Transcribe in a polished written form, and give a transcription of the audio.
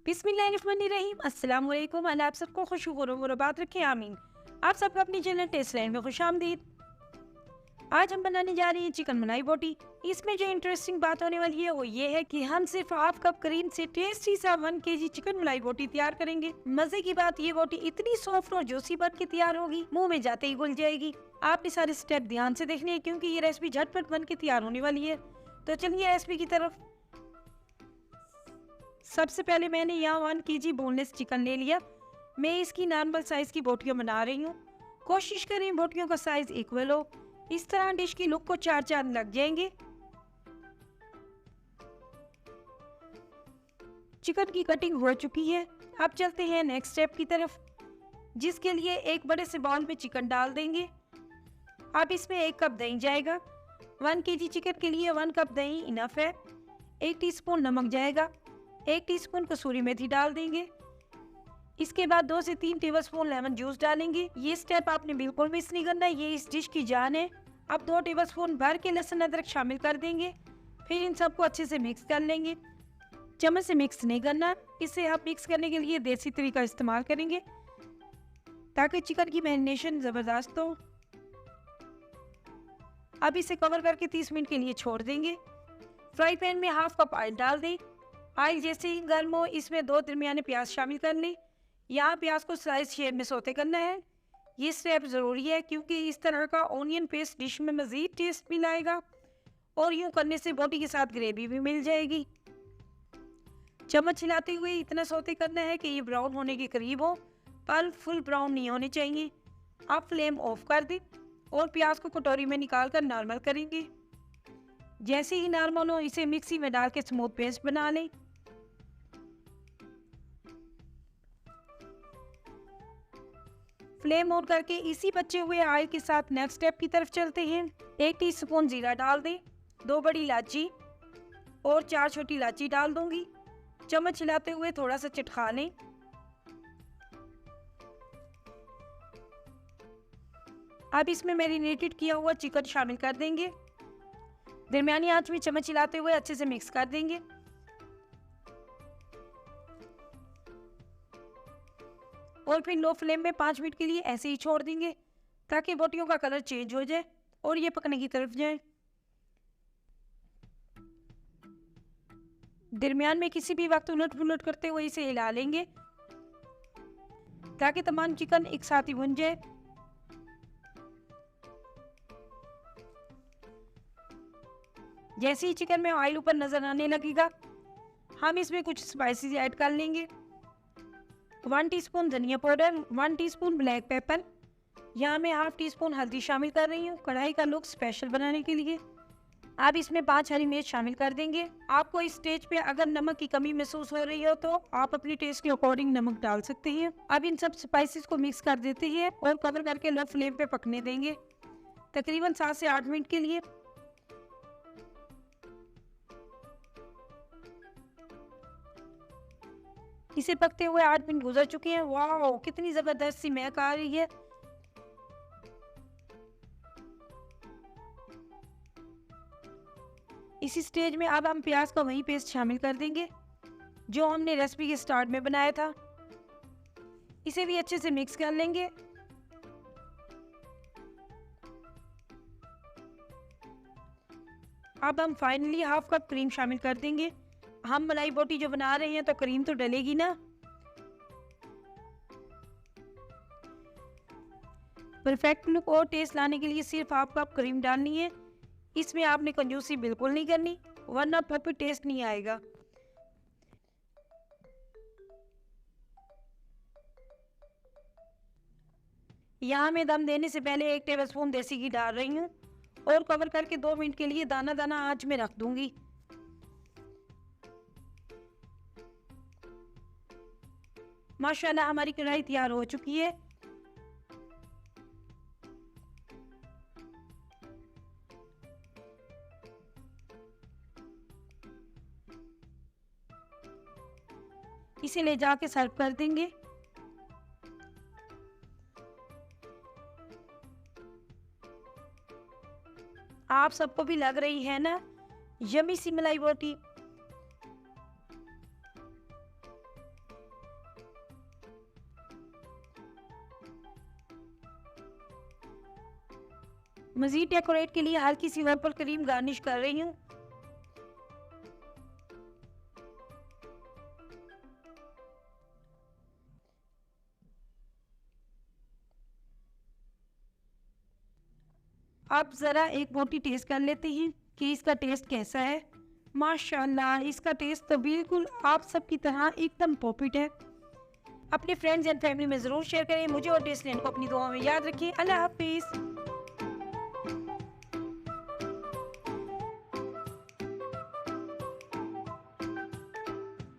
बिस्मिल्लाहिर्रहमानिर्रहीम। अस्सलाम वालेकुम। अल्लाह आप सबको खुश मुबारक रखे, आमीन। आप सबको अपनी चैनल टेस्ट लाइन में खुश आमदीद। आज हम बनाने जा रहे हैं चिकन मलाई बोटी। इसमें जो इंटरेस्टिंग बात होने वाली है वो ये है कि हम सिर्फ हाफ कप करीम से टेस्टी सा 1 केजी चिकन मलाई बोटी तैयार करेंगे। मजे की बात ये बोटी इतनी सॉफ्ट और जूसी बन के तैयार होगी, मुंह में जाते ही घुल जाएगी। आपने सारे स्टेप ध्यान से देखने हैं क्योंकि ये रेसिपी झटपट बन के तैयार होने वाली है। तो चलिए रेसिपी की तरफ। सबसे पहले मैंने यहाँ 1 केजी बोनलेस चिकन ले लिया। मैं इसकी नॉर्मल साइज की बोटियाँ बना रही हूँ। कोशिश करें बोटियों का साइज इक्वल हो, इस तरह डिश की लुक को 4 चांद लग जाएंगे। चिकन की कटिंग हो चुकी है। अब चलते हैं नेक्स्ट स्टेप की तरफ, जिसके लिए एक बड़े से बाउल में चिकन डाल देंगे। अब इसमें 1 कप दही जाएगा। 1 केजी चिकन के लिए 1 कप दही इनफ है। 1 टीस्पून नमक जाएगा। 1 टीस्पून कसूरी मेथी डाल देंगे। इसके बाद 2 से 3 टेबलस्पून लेमन जूस डालेंगे। ये स्टेप आपने बिल्कुल मिस नहीं करना, ये इस डिश की जान है। अब 2 टेबलस्पून भर के लहसुन अदरक शामिल कर देंगे। फिर इन सबको अच्छे से मिक्स कर लेंगे। चम्मच से मिक्स नहीं करना, इसे आप मिक्स करने के लिए देसी तरीका इस्तेमाल करेंगे ताकि चिकन की मैरिनेशन ज़बरदस्त हो। अब इसे कवर करके 30 मिनट के लिए छोड़ देंगे। फ्राई पैन में हाफ कप ऑयल डाल दें। ऑयल जैसे ही गर्म हो, इसमें 2 दरमियाने प्याज शामिल कर लें। यहाँ प्याज को स्लाइस शेप में सौते करना है। ये स्टेप ज़रूरी है क्योंकि इस तरह का ऑनियन पेस्ट डिश में मज़ीद टेस्ट भी लाएगा और यूँ करने से बोटी के साथ ग्रेवी भी मिल जाएगी। चम्मच हिलाते हुए इतना सौते करना है कि ये ब्राउन होने के करीब हो, पर फुल ब्राउन नहीं होने चाहिए। आप फ्लेम ऑफ कर दें और प्याज को कटोरी में निकाल कर नॉर्मल करेंगे। जैसे ही नॉर्मल हो, इसे मिक्सी में डाल के स्मूथ पेस्ट बना लें। फ्लेम ऑन करके इसी बचे हुए ऑयल के साथ नेक्स्ट स्टेप की तरफ चलते हैं। 1 टीस्पून जीरा डाल दें। 2 बड़ी इलायची और 4 छोटी इलायची डाल दूंगी। चम्मच हिलाते हुए थोड़ा सा चटका लें। अब इसमें मैरिनेटेड किया हुआ चिकन शामिल कर देंगे। दरमियानी आंच में चम्मच हिलाते हुए अच्छे से मिक्स कर देंगे। और फिर लो फ्लेम में 5 मिनट के लिए ऐसे ही छोड़ देंगे ताकि बोटियों का कलर चेंज हो जाए और ये पकने की तरफ जाए। दरमियान में किसी भी वक्त उलट पुलट करते हुए इसे हिला लेंगे ताकि तमाम चिकन एक साथ ही भुन जाए। जैसे ही चिकन में ऑयल ऊपर नजर आने लगेगा, हम इसमें कुछ स्पाइसेस ऐड कर लेंगे। 1 टीस्पून धनिया पाउडर, 1 टीस्पून ब्लैक पेपर, यहाँ मैं हाफ टीस्पून हल्दी शामिल कर रही हूँ कढ़ाई का लुक स्पेशल बनाने के लिए। अब इसमें 5 हरी मिर्च शामिल कर देंगे। आपको इस स्टेज पे अगर नमक की कमी महसूस हो रही हो तो आप अपनी टेस्ट के अकॉर्डिंग नमक डाल सकते हैं। अब इन सब स्पाइसेस को मिक्स कर देते हैं और कवर करके लो फ्लेम पे पकने देंगे तकरीबन 7 से 8 मिनट के लिए। इसे पकते हुए 8 मिनट गुजर चुके हैं। वाह, कितनी जबरदस्त सी महक आ रही है। इसी स्टेज में अब हम प्याज का वही पेस्ट शामिल कर देंगे जो हमने रेसिपी के स्टार्ट में बनाया था। इसे भी अच्छे से मिक्स कर लेंगे। अब हम फाइनली हाफ कप क्रीम शामिल कर देंगे। हम मलाई बोटी जो बना रहे हैं तो क्रीम तो डलेगी ना। परफेक्ट लुक और टेस्ट लाने के लिए सिर्फ हाफ कप क्रीम डालनी है। इसमें आपने कंजूसी बिल्कुल नहीं करनी वरना परफेक्ट टेस्ट नहीं आएगा। यहाँ मैं दम देने से पहले 1 टेबलस्पून देसी घी डाल रही हूँ और कवर करके 2 मिनट के लिए दाना दाना आंच में रख दूंगी। माशाल्लाह हमारी कढ़ाई तैयार हो चुकी है। इसे ले जाके सर्व कर देंगे। आप सबको भी लग रही है ना यमी सी मलाई बोटी। मज़ीद डेकोरेट के लिए हल्की सी वर्पल क्रीम गार्निश कर रही हूँ। अब ज़रा एक बोटी टेस्ट कर लेते हैं कि इसका टेस्ट कैसा है। माशाल्लाह, इसका टेस्ट तो बिल्कुल आप सब की तरह एकदम परफेक्ट है। अपने फ्रेंड्स एंड फैमिली में ज़रूर शेयर करें। मुझे और टेस्टलैंड को अपनी दुआओं में याद रखें। अल्लाह हाफिज़।